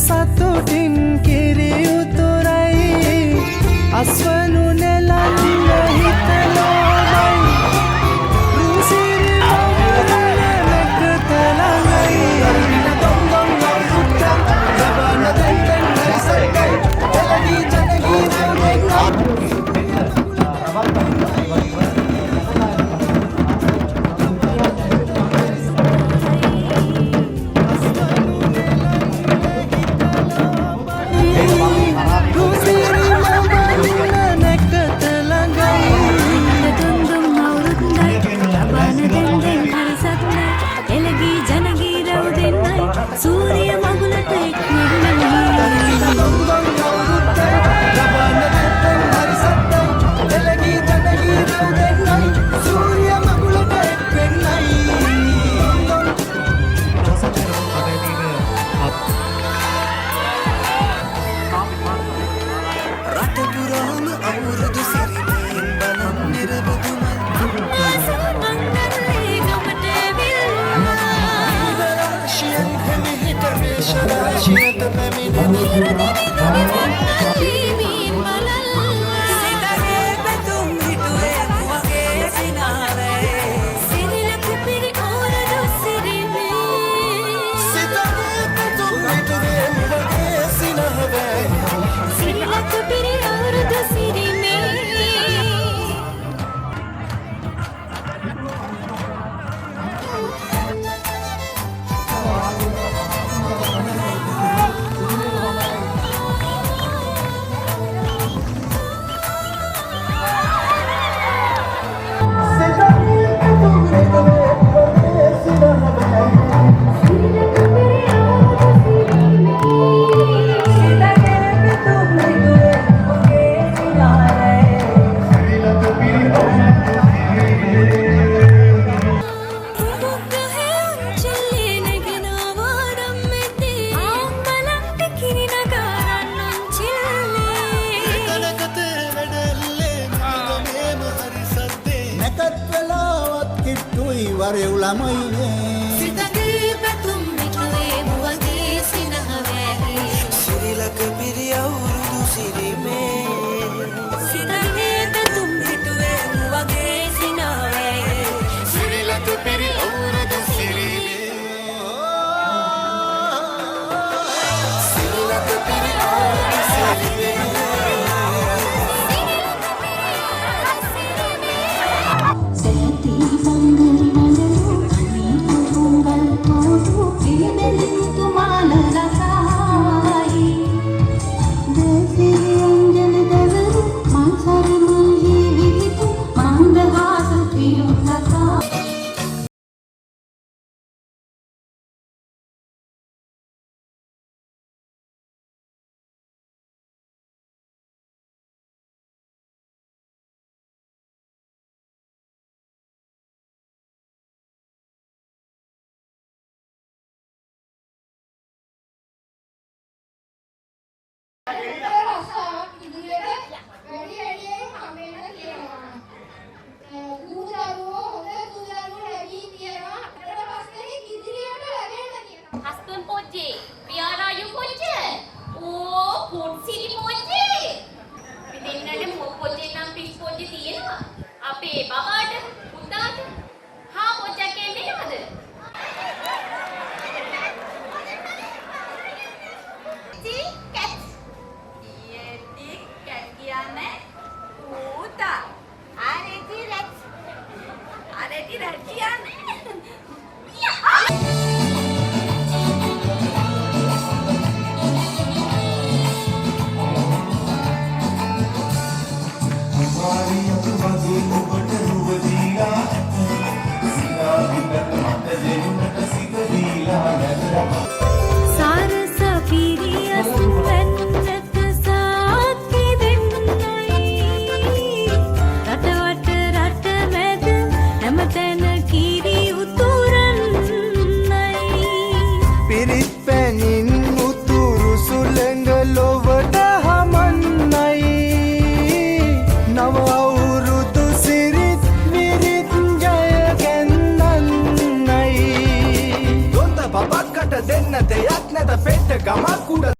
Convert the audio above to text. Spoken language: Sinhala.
සතුටින් කිරි උතුරයි අස්වනු නෙලන්න හිතලෝබයි රුසිරි මවුරන නැකතලඟයි දොම්දොම් නවුත්ත ලබන දෙන්නෙන් හරිසට්ටයි එලගී ජනගී සූරිය මගුලට සිතගේ පැතුම් මිටුවේ මුවගේ සිනහවැහි සිරිලක පිරි අවුරුදු සිරිමේ සිතගේ පැතුම් මිටුවේ මුවගේ සිනහවැහි සිරිලක පිරි අවුරුදු සිරිමේ සිරිලක පිරි අවුරුදු සිරිමේ Husband Poji, where are you Poji? Oh, food city Poji. Within a more Poji and fish Poji theatre. A pay Babad, Putat. How much I can be other? See, cats. Yeti, Katiana, Puta. Areti Rex. Areti Rexiana. දෙන්න දෙයක් නැත පෙට්ට ගමක් උඩ